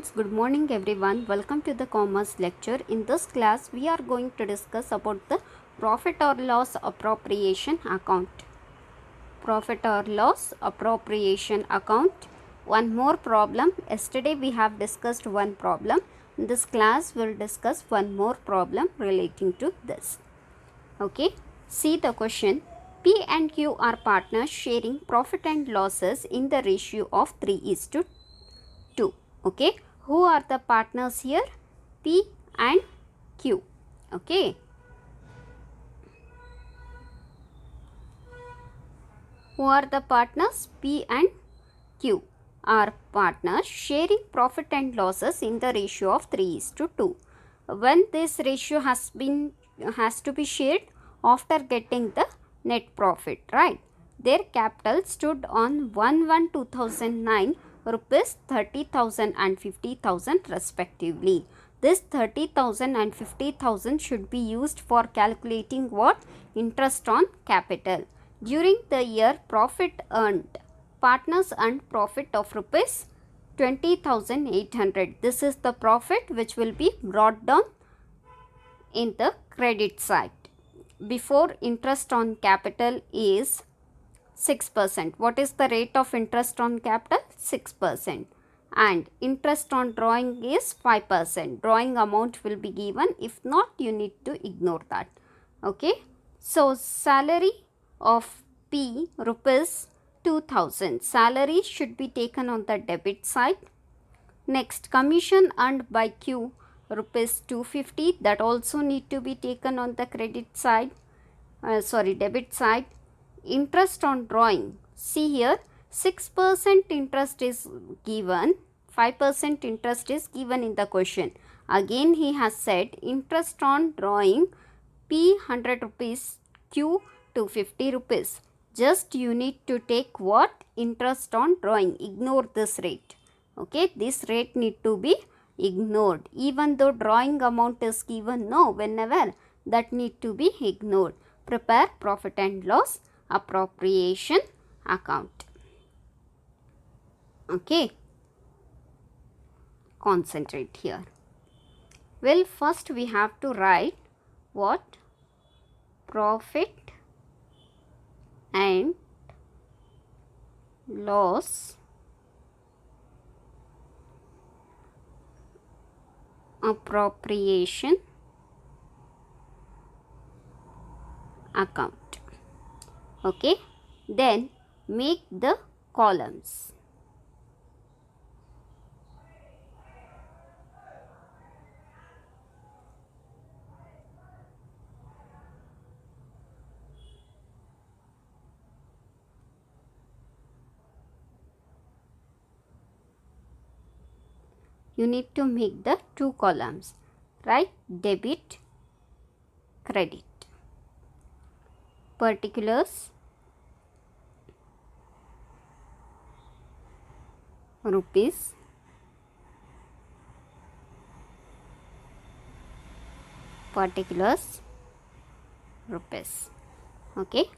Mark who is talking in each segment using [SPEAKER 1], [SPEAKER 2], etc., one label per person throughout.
[SPEAKER 1] students, good morning everyone. Welcome to the commerce lecture. In this class we are going to discuss about the profit or loss appropriation account. Profit or loss appropriation account. One more problem. Yesterday we have discussed one problem. In this class we will discuss one more problem relating to this. Okay, see the question. P and Q are partners sharing profit and losses in the ratio of 3:2. Okay, who are the partners here? P and Q. Okay, who are the partners? P and Q are partners sharing profit and losses in the ratio of 3:2. When this ratio has to be shared after getting the net profit, right? Their capital stood on 1/1/2009 rupees 30,000 and 50,000 respectively. This 30,000 and 50,000 should be used for calculating what? Interest on capital. During the year, partners earned profit of rupees 20,800. This is the profit which will be brought down in the credit side. Before interest on capital is 6%. What is the rate of interest on capital? 6%. And interest on drawing is 5%. Drawing amount will be given. If not, you need to ignore that. Okay. So, salary of P rupees 2,000. Salary should be taken on the debit side. Next, commission earned by Q rupees 250. That also need to be taken on the credit side. Debit side. Interest on drawing. See here, 6% interest is given, 5% interest is given in the question. Again he has said interest on drawing P 100 rupees, Q 250 rupees. Just you need to take what? Interest on drawing. Ignore this rate. Okay, this rate need to be ignored. Even though drawing amount is given, no, whenever that need to be ignored. Prepare profit and loss appropriation account. Okay, concentrate here. Well, first we have to write what? Profit and loss appropriation account. Okay, then make the columns. You need to make the two columns, right? Debit, credit. Particulars, rupees, particulars, rupees. Okay.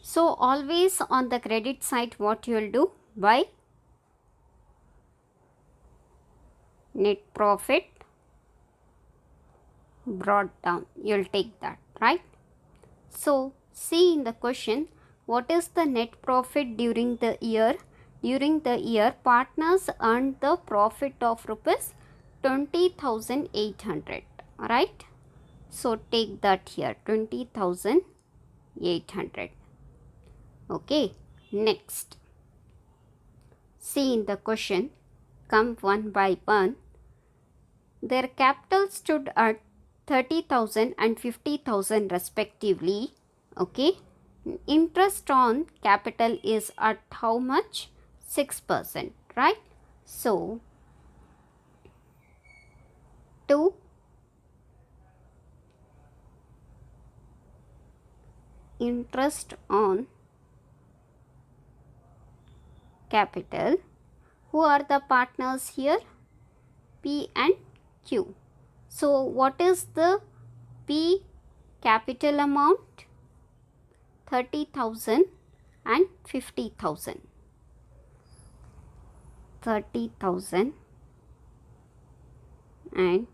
[SPEAKER 1] So always on the credit side, what you will do? By net profit brought down, you will take that, right? So see in the question, what is the net profit during the year? During the year, partners earned the profit of rupees 20,800, right? So take that here, 20,800. Okay, next. See in the question, come one by one. Their capital stood at 30,000 and 50,000 respectively. Okay, interest on capital is at how much? 6%, right? So, to interest on capital, who are the partners here? P and Q. So, what is the P capital amount? 30,000 and 50,000. 30,000 and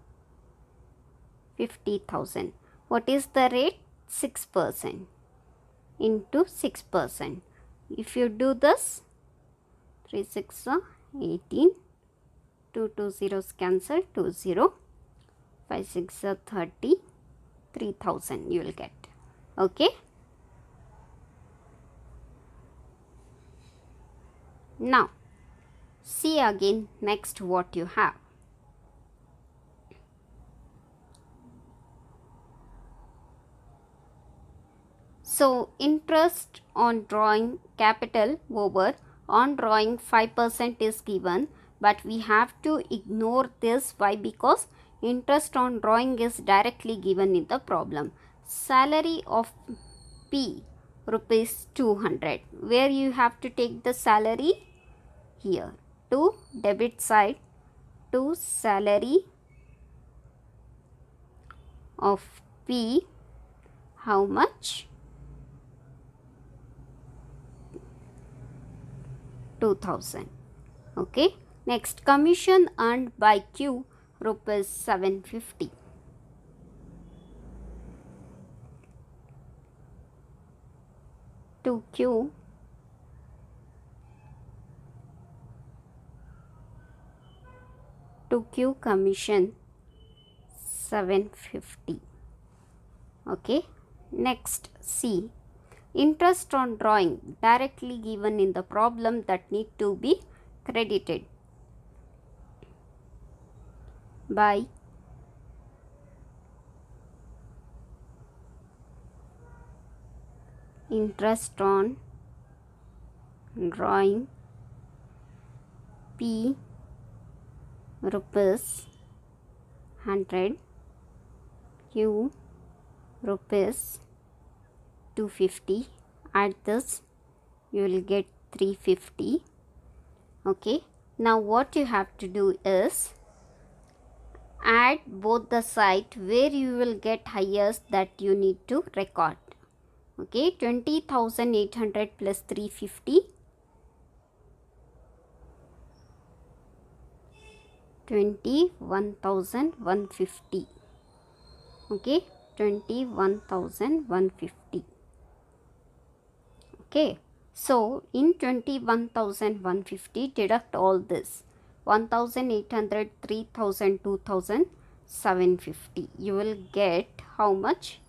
[SPEAKER 1] 50,000. What is the rate? 6% into 6%. If you do this, 3 6 are 18, 2 zeros cancel, 2 0, 5 6 are 30, 3,000 you will get. Okay. Now, see again next what you have. So, interest on drawing capital over on drawing 5% is given, but we have to ignore this. Why? Because interest on drawing is directly given in the problem. Salary of P rupees 200. Where you have to take the salary? Here. To debit side, to salary of P, how much? 2,000. Okay. Next, commission earned by Q rupees 750. To Q, commission 750. Okay. Next, C. Interest on drawing directly given in the problem that need to be credited by interest on drawing P rupees 100, Q rupees 250. Add this, you will get 350. Okay. Now what you have to do is add both the side where you will get highest, that you need to record. Okay. 20,800 plus 350. 21,150. Okay. 21,150. Okay. So, in 21,150, deduct all this. 1,800, 3,000, 2,000, 750. You will get how much?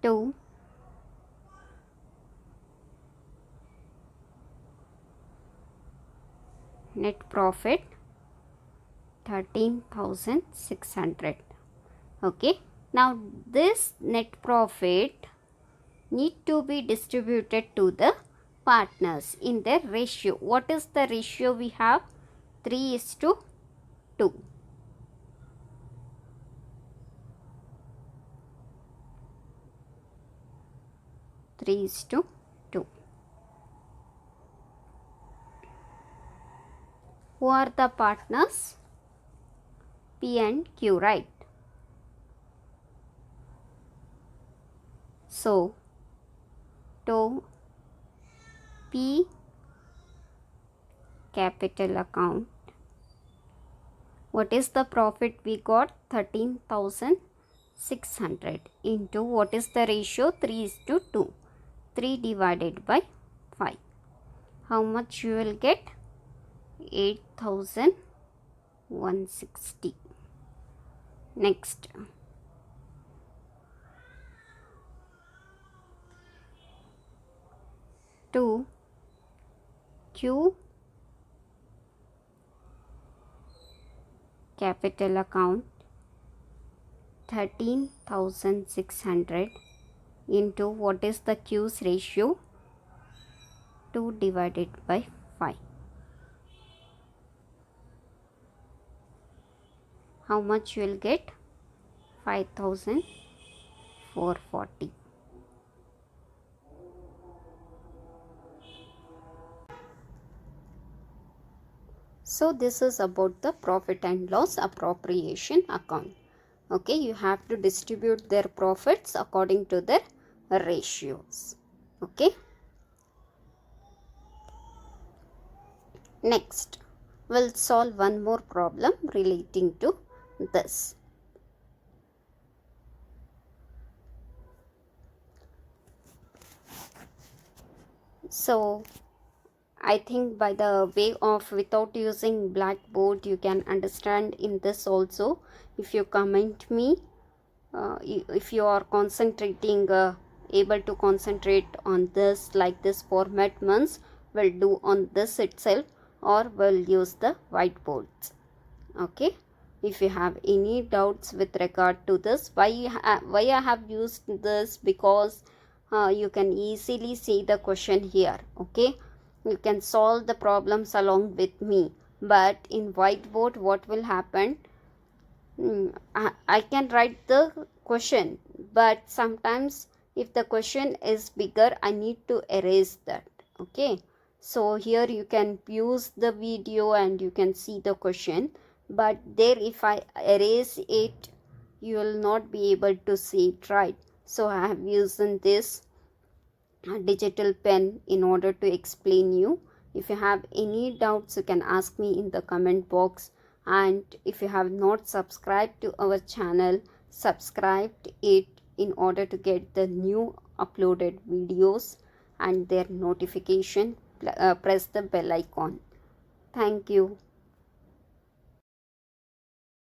[SPEAKER 1] 2. Net profit 13,600. Okay. Now, this net profit need to be distributed to the partners in their ratio. What is the ratio we have? 3:2. 3:2. Who are the partners? P and Q, right? So, to P capital account, what is the profit we got? 13,600 into what is the ratio? 3:2. 3 divided by 5. How much you will get? 8,160. Next, to Q capital account, 13,600 into what is the Q's ratio? 2 divided by 5. How much you will get? 5,440. So this is about the profit and loss appropriation account. Okay, you have to distribute their profits according to their ratios. Okay. Next, we'll solve one more problem relating to this. So, I think by the way of without using blackboard, you can understand in this also. If you comment me, if you are concentrating, able to concentrate on this, like this format means we'll do on this itself, or we'll use the whiteboards. Okay, if you have any doubts with regard to this, why I have used this, because you can easily see the question here. Okay, you can solve the problems along with me, but in whiteboard what will happen, I can write the question, but sometimes if the question is bigger, I need to erase that. Okay, so here you can use the video and you can see the question, but there if I erase it, you will not be able to see it, right? So I have used this digital pen in order to explain you. If you have any doubts, you can ask me in the comment box. And if you have not subscribed to our channel, subscribe it in order to get the new uploaded videos and their notification. Press the bell icon. Thank you.